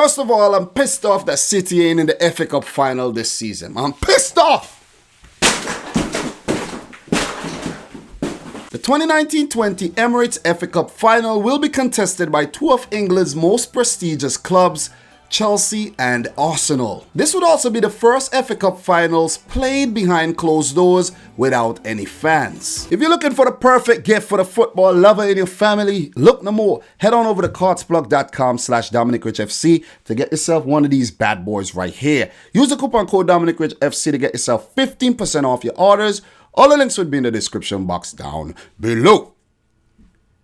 First of all, I'm pissed off that City ain't in the FA Cup final this season. I'm pissed off! The 2019-20 Emirates FA Cup final will be contested by two of England's most prestigious clubs, Chelsea and Arsenal. This would also be the first FA Cup finals played behind closed doors without any fans. If you're looking for the perfect gift for the football lover in your family, look no more. Head on over to cardsplug.com/dominicrichfc to get yourself one of these bad boys right here. Use the coupon code dominicrichfc to get yourself 15% off your orders. All the links would be in the description box down below.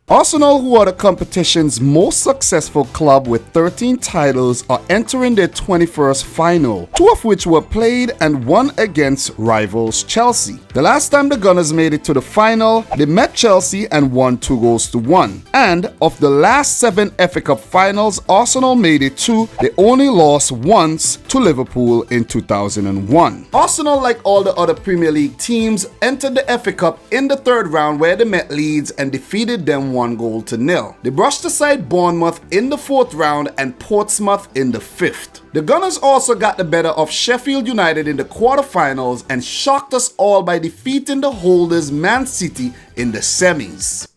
Arsenal, who are the competition's most successful club with 13 titles, are entering their 21st final, two of which were played and won against rivals Chelsea. The last time the Gunners made it to the final, they met Chelsea and won 2-1. And of the last 7 FA Cup finals Arsenal made it to, they only lost once to Liverpool in 2001. Arsenal, like all the other Premier League teams, entered the FA Cup in the third round where they met Leeds and defeated them 1-0. They brushed aside Bournemouth in the fourth round and Portsmouth in the fifth. The Gunners also got the better of Sheffield United in the quarterfinals and shocked us all by defeating the holders Man City in the semis.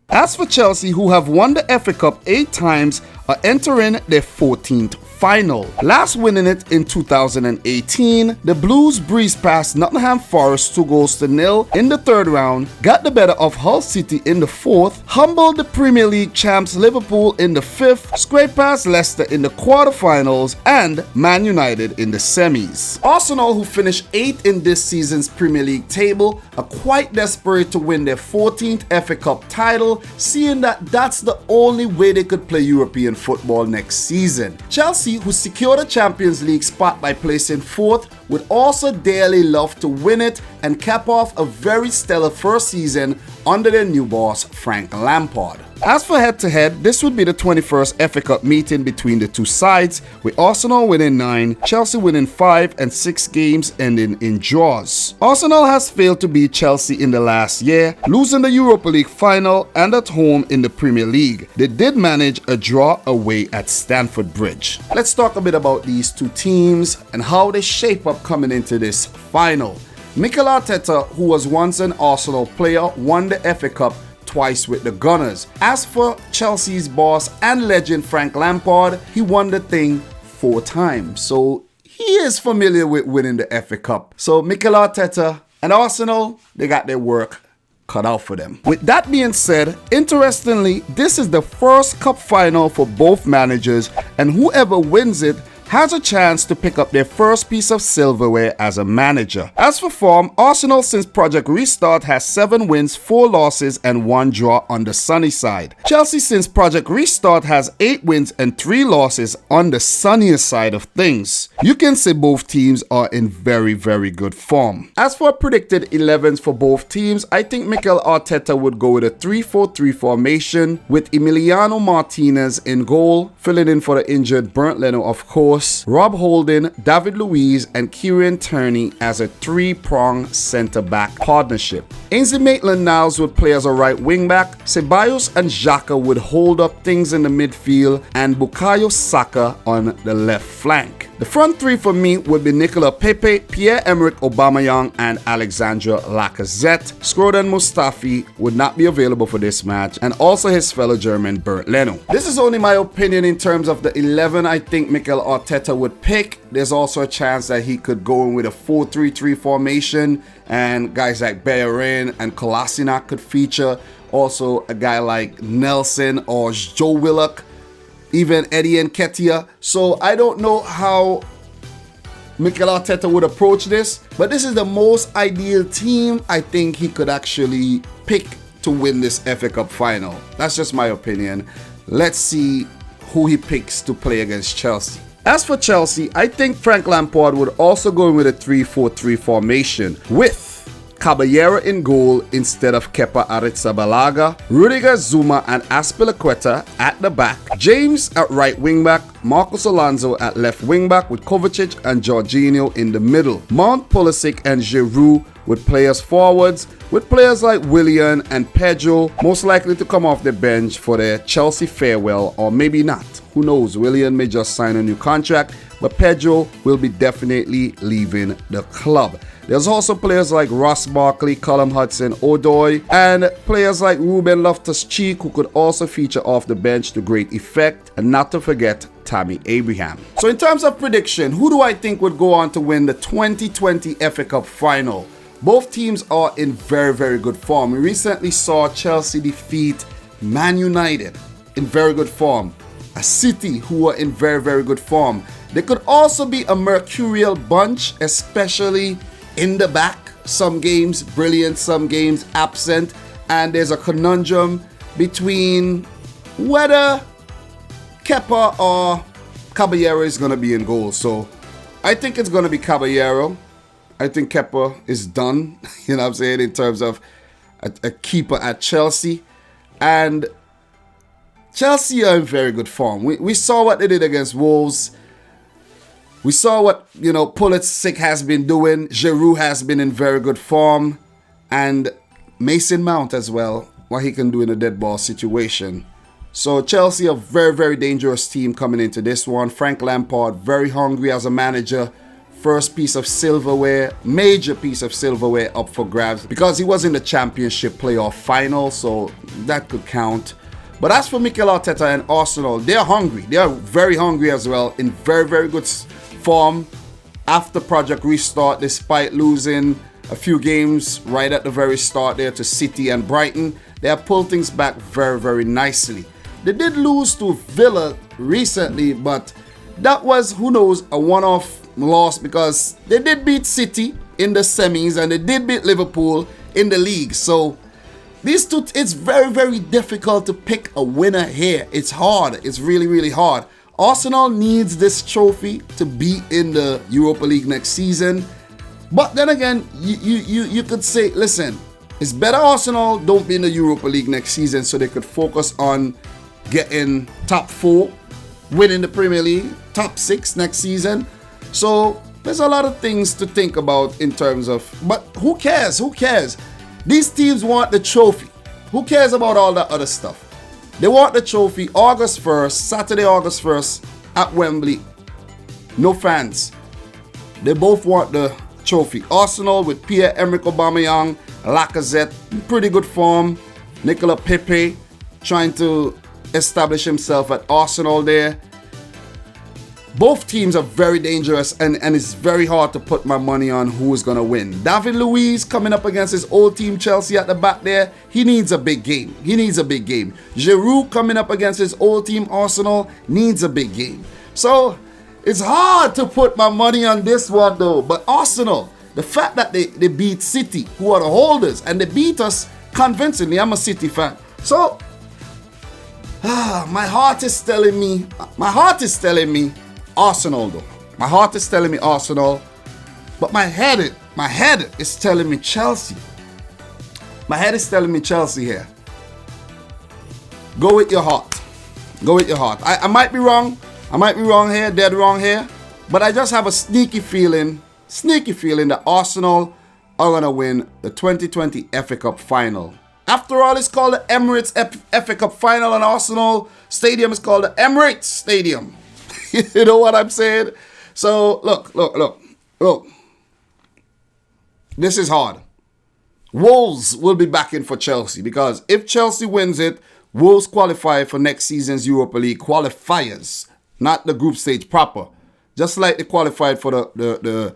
As for Chelsea, who have won the FA Cup 8 times, are entering their 14th final. Last winning it in 2018, the Blues breezed past Nottingham Forest 2-0 in the third round, got the better of Hull City in the fourth, humbled the Premier League champs Liverpool in the fifth, scraped past Leicester in the quarterfinals, and Man United in the semis. Arsenal, who finished 8th in this season's Premier League table, are quite desperate to win their 14th FA Cup title, seeing that that's the only way they could play European football next season. Chelsea, who secured a Champions League spot by placing 4th, would also dearly love to win it and cap off a very stellar first season under their new boss Frank Lampard. As for head-to-head, this would be the 21st FA Cup meeting between the two sides, with Arsenal winning 9, Chelsea winning 5 and 6 games ending in draws. Arsenal has failed to beat Chelsea in the last year, losing the Europa League final and at home in the Premier League. They did manage a draw away at Stamford Bridge. Let's talk a bit about these two teams and how they shape up coming into this final. Mikel Arteta, who was once an Arsenal player, won the FA Cup twice with the Gunners. As for Chelsea's boss and legend Frank Lampard, he won the thing 4 times. So he is familiar with winning the FA Cup. So Mikel Arteta and Arsenal, they got their work cut out for them. With that being said, interestingly, this is the first cup final for both managers, and whoever wins it has a chance to pick up their first piece of silverware as a manager. As for form, Arsenal since Project Restart has 7 wins, 4 losses and 1 draw on the sunny side. Chelsea since Project Restart has 8 wins and 3 losses on the sunnier side of things. You can say both teams are in very, very good form. As for predicted 11s for both teams, I think Mikel Arteta would go with a 3-4-3 formation with Emiliano Martinez in goal, filling in for the injured Bernd Leno of course, Rob Holding, David Luiz and Kieran Tierney as a 3-prong centre-back partnership. Ainsley Maitland-Niles would play as a right wing-back, Ceballos and Xhaka would hold up things in the midfield, and Bukayo Saka on the left flank. The front 3 for me would be Nicolas Pepe, Pierre-Emerick Aubameyang and Alexandre Lacazette. Shkodran Mustafi would not be available for this match, and also his fellow German Bernd Leno. This is only my opinion in terms of the 11 I think Mikel Arteta would pick. There's also a chance that he could go in with a 4-3-3 formation, and guys like Bellerin and Kolasinac could feature. Also a guy like Nelson or Joe Willock, even Eddie Nketiah. So I don't know how Mikel Arteta would approach this, but this is the most ideal team I think he could actually pick to win this FA Cup final. That's just my opinion. Let's see who he picks to play against Chelsea. As for Chelsea, I think Frank Lampard would also go in with a 3-4-3 formation with Caballero in goal instead of Kepa Arrizabalaga, Rudiger, Zuma and Azpilicueta at the back, James at right wing back, Marcos Alonso at left wing back with Kovacic and Jorginho in the middle. Mount, Pulisic and Giroud with players forwards, with players like Willian and Pedro most likely to come off the bench for their Chelsea farewell, or maybe not. Who knows? Willian may just sign a new contract, but Pedro will be definitely leaving the club. There's also players like Ross Barkley, Callum Hudson-Odoi, and players like Ruben Loftus-Cheek, who could also feature off the bench to great effect, and not to forget Tammy Abraham. So in terms of prediction, who do I think would go on to win the 2020 FA Cup final? Both teams are in very, very good form. We recently saw Chelsea defeat Man United in very good form. A City who are in very, very good form. They could also be a mercurial bunch, especially in the back. Some games brilliant, some games absent. And there's a conundrum between whether Kepa or Caballero is going to be in goal. So I think it's going to be Caballero. I think Kepa is done, you know what I'm saying, in terms of a keeper at Chelsea. And Chelsea are in very good form. We saw what they did against Wolves. We saw what, Pulisic has been doing. Giroud has been in very good form. And Mason Mount as well, what he can do in a dead ball situation. So Chelsea, a very, very dangerous team coming into this one. Frank Lampard, very hungry as a manager. First piece of silverware, major piece of silverware up for grabs because he was in the Championship playoff final, so that could count. But as for Mikel Arteta and Arsenal, they're hungry. They are very hungry as well, in very, very good form after Project Restart, despite losing a few games right at the very start there to City and Brighton. They have pulled things back very, very nicely. They did lose to Villa recently, but that was, who knows, a one-off loss because they did beat City in the semis and they did beat Liverpool in the league. So these two, it's very, very difficult to pick a winner here. It's hard. It's really, really hard. Arsenal needs this trophy to be in the Europa League next season. But then again, you could say, listen, it's better Arsenal don't be in the Europa League next season so they could focus on getting top 4, winning the Premier League, top 6 next season. So there's a lot of things to think about in terms of, but who cares? Who cares? These teams want the trophy. Who cares about all that other stuff? They want the trophy August 1st, Saturday, August 1st at Wembley. No fans. They both want the trophy. Arsenal with Pierre-Emerick Aubameyang, Lacazette, in pretty good form. Nicolas Pepe trying to establish himself at Arsenal there. Both teams are very dangerous and it's very hard to put my money on who is going to win. David Luiz coming up against his old team Chelsea at the back there. He needs a big game. He needs a big game. Giroud coming up against his old team Arsenal needs a big game. So it's hard to put my money on this one though. But Arsenal, the fact that they beat City, who are the holders, and they beat us convincingly. I'm a City fan. So my heart is telling me Arsenal though. My heart is telling me Arsenal, but my head is telling me Chelsea. My head is telling me Chelsea here. Go with your heart. Go with your heart. I might be wrong. I might be wrong here, dead wrong here, but I just have a sneaky feeling that Arsenal are gonna win the 2020 FA Cup final. After all, it's called the Emirates FA Cup final, and Arsenal Stadium is called the Emirates Stadium. You know what I'm saying? So, look. This is hard. Wolves will be back in for Chelsea because if Chelsea wins it, Wolves qualify for next season's Europa League qualifiers, not the group stage proper. Just like they qualified for the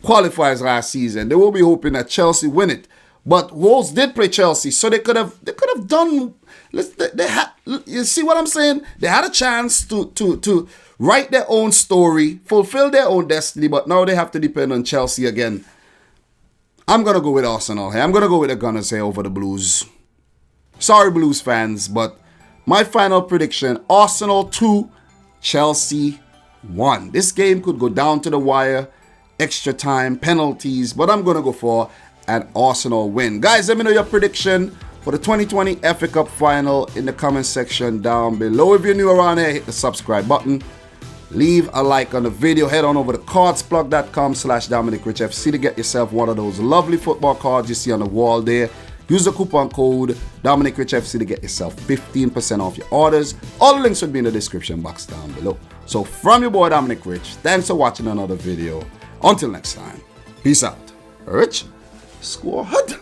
qualifiers last season. They will be hoping that Chelsea win it. But Wolves did play Chelsea, so they could have done. You see what I'm saying? They had a chance to write their own story, fulfill their own destiny, but now they have to depend on Chelsea again. I'm gonna go with Arsenal here. I'm gonna go with the Gunners here over the Blues. Sorry, Blues fans, but my final prediction: Arsenal 2, Chelsea 1. This game could go down to the wire, extra time, penalties, but I'm gonna go for an Arsenal win. Guys, let me know your prediction for the 2020 FA Cup final in the comment section down below. If you're new around here, hit the subscribe button. Leave a like on the video. Head on over to cardsplug.com/Dominic Rich FC to get yourself one of those lovely football cards you see on the wall there. Use the coupon code Dominic Rich FC to get yourself 15% off your orders. All the links will be in the description box down below. So from your boy Dominic Rich, thanks for watching another video. Until next time, peace out. Rich Squad.